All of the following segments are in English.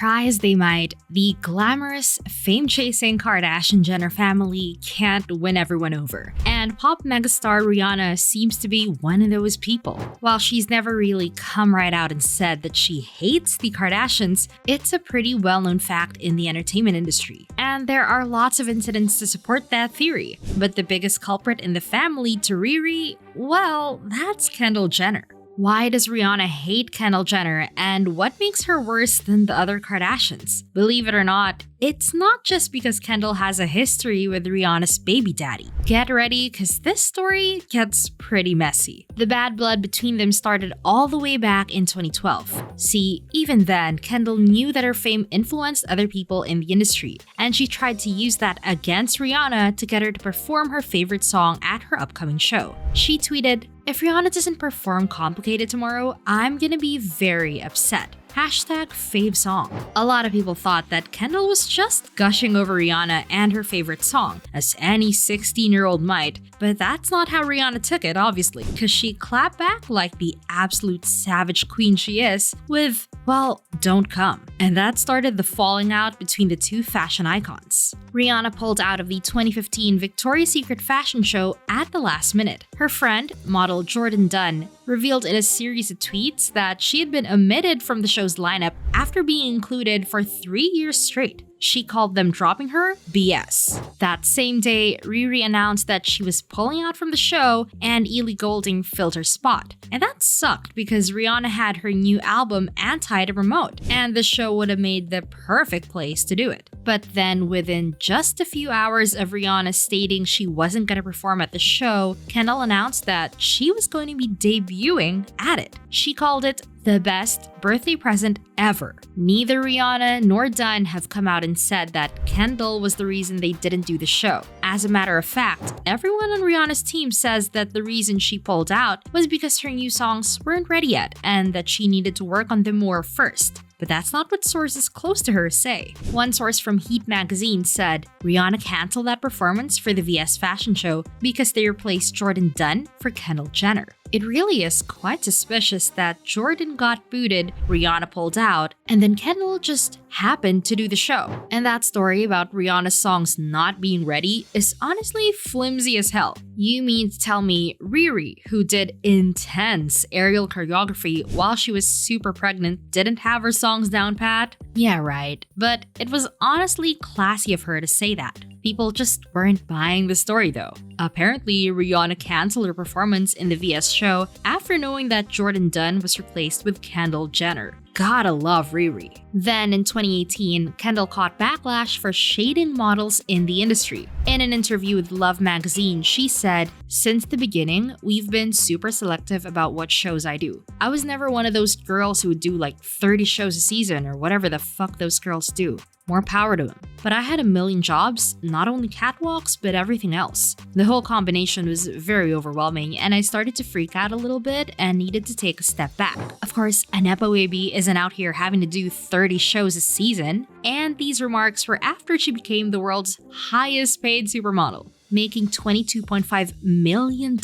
Try as they might, the glamorous, fame-chasing Kardashian-Jenner family can't win everyone over. And pop megastar Rihanna seems to be one of those people. While she's never really come right out and said that she hates the Kardashians, it's a pretty well-known fact in the entertainment industry. And there are lots of incidents to support that theory. But the biggest culprit in the family to Riri, well, that's Kendall Jenner. Why does Rihanna hate Kendall Jenner, and what makes her worse than the other Kardashians? Believe it or not, it's not just because Kendall has a history with Rihanna's baby daddy. Get ready, because this story gets pretty messy. The bad blood between them started all the way back in 2012. See, even then, Kendall knew that her fame influenced other people in the industry, and she tried to use that against Rihanna to get her to perform her favorite song at her upcoming show. She tweeted, "If Rihanna doesn't perform Complicated tomorrow, I'm gonna be very upset. #fave song." A lot of people thought that Kendall was just gushing over Rihanna and her favorite song, as any 16-year-old might, but that's not how Rihanna took it, obviously, because she clapped back like the absolute savage queen she is with, well, "Don't Come." And that started the falling out between the two fashion icons. Rihanna pulled out of the 2015 Victoria's Secret fashion show at the last minute. Her friend, model Jordan Dunn, revealed in a series of tweets that she had been omitted from the show's lineup after being included for 3 years straight. She called them dropping her BS. That same day, Riri announced that she was pulling out from the show and Ellie Goulding filled her spot. And that sucked because Rihanna had her new album Anti to promote, and the show would have made the perfect place to do it. But then within just a few hours of Rihanna stating she wasn't going to perform at the show, Kendall announced that she was going to be debuting at it. She called it the best birthday present ever. Neither Rihanna nor Dunn have come out and said that Kendall was the reason they didn't do the show. As a matter of fact, everyone on Rihanna's team says that the reason she pulled out was because her new songs weren't ready yet and that she needed to work on them more first. But that's not what sources close to her say. One source from Heat magazine said Rihanna canceled that performance for the VS fashion show because they replaced Jordan Dunn for Kendall Jenner. It really is quite suspicious that Jordan got booted, Rihanna pulled out, and then Kendall just happened to do the show. And that story about Rihanna's songs not being ready is honestly flimsy as hell. You mean to tell me Riri, who did intense aerial choreography while she was super pregnant, didn't have her songs down pat? Yeah, right. But it was honestly classy of her to say that. People just weren't buying the story though. Apparently, Rihanna canceled her performance in the VS show after knowing that Jordan Dunn was replaced with Kendall Jenner. Gotta love Riri. Then in 2018, Kendall caught backlash for shading models in the industry. In an interview with Love magazine, she said, "Since the beginning, we've been super selective about what shows I do. I was never one of those girls who would do like 30 shows a season or whatever the fuck those girls do. More power to them. But I had a million jobs, not only catwalks, but everything else. The whole combination was very overwhelming and I started to freak out a little bit and needed to take a step back. Of course, a Nepo baby isn't out here having to do 30 shows a season." And these remarks were after she became the world's highest paid supermodel, making $22.5 million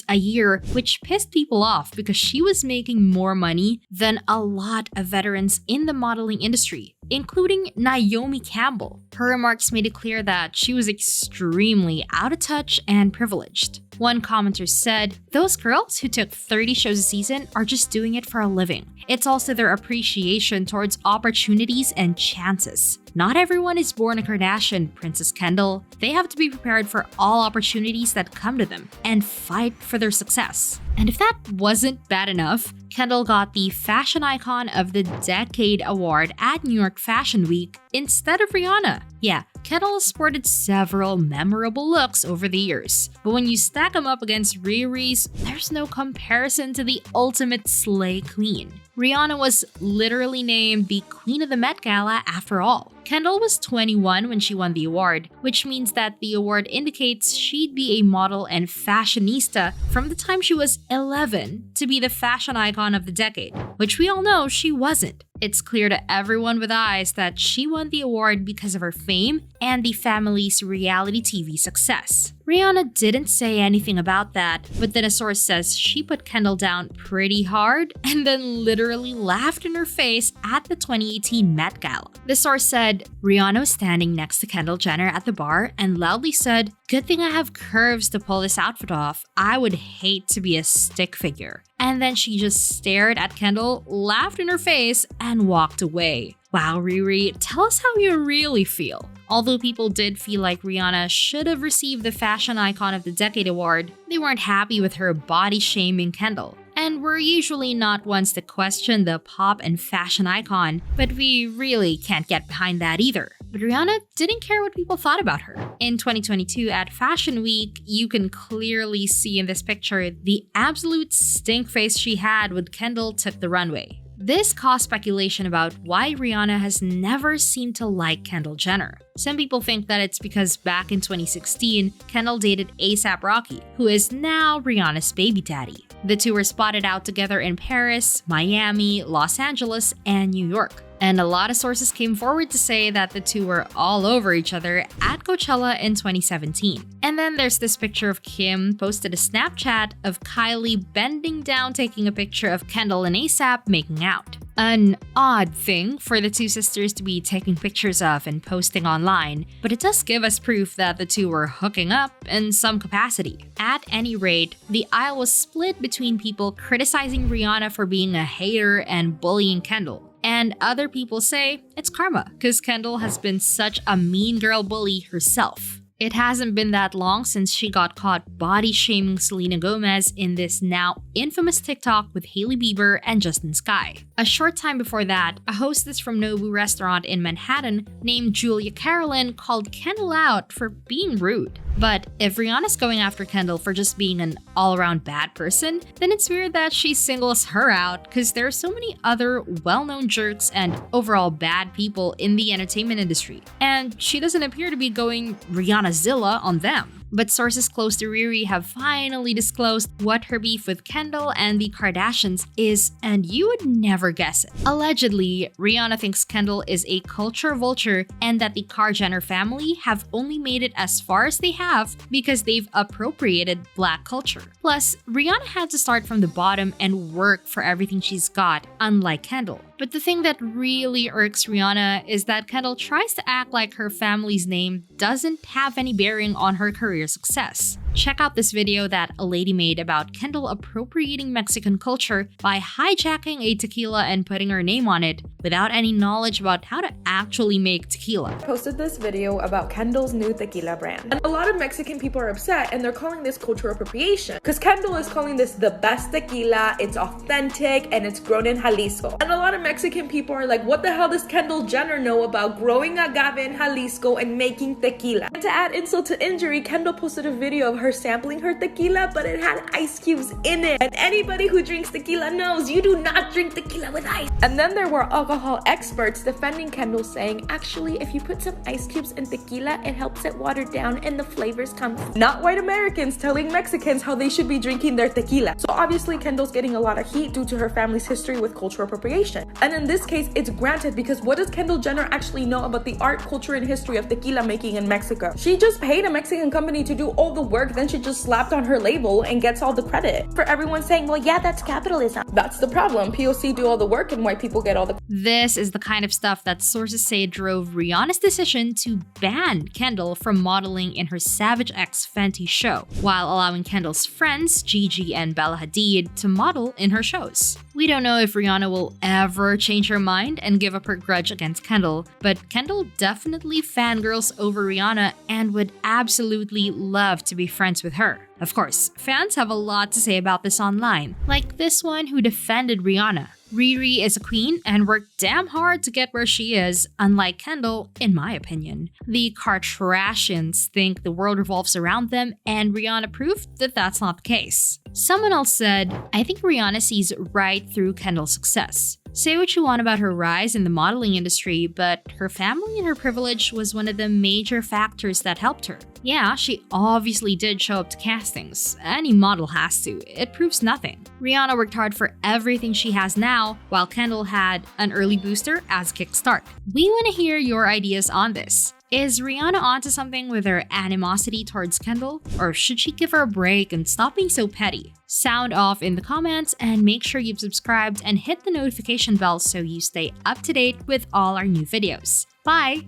a year, which pissed people off because she was making more money than a lot of veterans in the modeling industry, including Naomi Campbell. Her remarks made it clear that she was extremely out of touch and privileged. One commenter said, "Those girls who took 30 shows a season are just doing it for a living. It's also their appreciation towards opportunities and chances. Not everyone is born a Kardashian, Princess Kendall. They have to be prepared for all opportunities that come to them and fight for their success." And if that wasn't bad enough, Kendall got the Fashion Icon of the Decade award at New York Fashion Week instead of Rihanna. Yeah, Kendall has sported several memorable looks over the years, but when you stack them up against Riri's, there's no comparison to the ultimate slay queen. Rihanna was literally named the Queen of the Met Gala after all. Kendall was 21 when she won the award, which means that the award indicates she'd be a model and fashionista from the time she was 11 to be the fashion icon of the decade, which we all know she wasn't. It's clear to everyone with eyes that she won the award because of her fame and the family's reality TV success. Rihanna didn't say anything about that, but then a source says she put Kendall down pretty hard and then literally laughed in her face at the 2018 Met Gala. The source said, Rihanna was standing next to Kendall Jenner at the bar and loudly said, "Good thing I have curves to pull this outfit off. I would hate to be a stick figure." And then she just stared at Kendall, laughed in her face, and walked away. Wow, Riri, tell us how you really feel. Although people did feel like Rihanna should have received the Fashion Icon of the Decade award, they weren't happy with her body-shaming Kendall. And we're usually not ones to question the pop and fashion icon, but we really can't get behind that either. But Rihanna didn't care what people thought about her. In 2022 at Fashion Week, you can clearly see in this picture the absolute stink face she had when Kendall took the runway. This caused speculation about why Rihanna has never seemed to like Kendall Jenner. Some people think that it's because back in 2016, Kendall dated A$AP Rocky, who is now Rihanna's baby daddy. The two were spotted out together in Paris, Miami, Los Angeles, and New York. And a lot of sources came forward to say that the two were all over each other at Coachella in 2017. And then there's this picture of Kim posted a Snapchat of Kylie bending down taking a picture of Kendall and A$AP making out. An odd thing for the two sisters to be taking pictures of and posting online, but it does give us proof that the two were hooking up in some capacity. At any rate, the aisle was split between people criticizing Rihanna for being a hater and bullying Kendall. And other people say it's karma, because Kendall has been such a mean girl bully herself. It hasn't been that long since she got caught body-shaming Selena Gomez in this now infamous TikTok with Hailey Bieber and Justin Sky. A short time before that, a hostess from Nobu restaurant in Manhattan named Julia Carolyn called Kendall out for being rude. But if Rihanna's going after Kendall for just being an all-around bad person, then it's weird that she singles her out because there are so many other well-known jerks and overall bad people in the entertainment industry. And she doesn't appear to be going Rihanna-zilla on them. But sources close to Riri have finally disclosed what her beef with Kendall and the Kardashians is, and you would never guess it. Allegedly, Rihanna thinks Kendall is a culture vulture and that the Kar-Jenner family have only made it as far as they have because they've appropriated Black culture. Plus, Rihanna had to start from the bottom and work for everything she's got, unlike Kendall. But the thing that really irks Rihanna is that Kendall tries to act like her family's name doesn't have any bearing on her career success. Check out this video that a lady made about Kendall appropriating Mexican culture by hijacking a tequila and putting her name on it without any knowledge about how to actually make tequila. I posted this video about Kendall's new tequila brand. And a lot of Mexican people are upset and they're calling this cultural appropriation because Kendall is calling this the best tequila, it's authentic, and it's grown in Jalisco. And a lot of Mexican people are like, what the hell does Kendall Jenner know about growing agave in Jalisco and making tequila? And to add insult to injury, Kendall posted a video of her sampling her tequila, but it had ice cubes in it. And anybody who drinks tequila knows you do not drink tequila with ice. And then there were alcohol experts defending Kendall, saying, actually, if you put some ice cubes in tequila, it helps it water down and the flavors come. Not white Americans telling Mexicans how they should be drinking their tequila. So obviously Kendall's getting a lot of heat due to her family's history with cultural appropriation. And in this case, it's granted because what does Kendall Jenner actually know about the art, culture, and history of tequila making in Mexico? She just paid a Mexican company to do all the work, then she just slapped on her label and gets all the credit. For everyone saying, well, yeah, that's capitalism. That's the problem. POC do all the work and white people get all the... This is the kind of stuff that sources say drove Rihanna's decision to ban Kendall from modeling in her Savage X Fenty show, while allowing Kendall's friends, Gigi and Bella Hadid, to model in her shows. We don't know if Rihanna will ever change her mind and give up her grudge against Kendall, but Kendall definitely fangirls over Rihanna and would absolutely love to be friends with her. Of course, fans have a lot to say about this online, like this one who defended Rihanna. Riri is a queen and worked damn hard to get where she is, unlike Kendall, in my opinion. The Kardashians think the world revolves around them, and Rihanna proved that that's not the case. Someone else said, I think Rihanna sees right through Kendall's success. Say what you want about her rise in the modeling industry, but her family and her privilege was one of the major factors that helped her. Yeah, she obviously did show up to castings. Any model has to. It proves nothing. Rihanna worked hard for everything she has now, while Kendall had an early booster as a kickstart. We want to hear your ideas on this. Is Rihanna onto something with her animosity towards Kendall? Or should she give her a break and stop being so petty? Sound off in the comments and make sure you've subscribed and hit the notification bell so you stay up to date with all our new videos. Bye!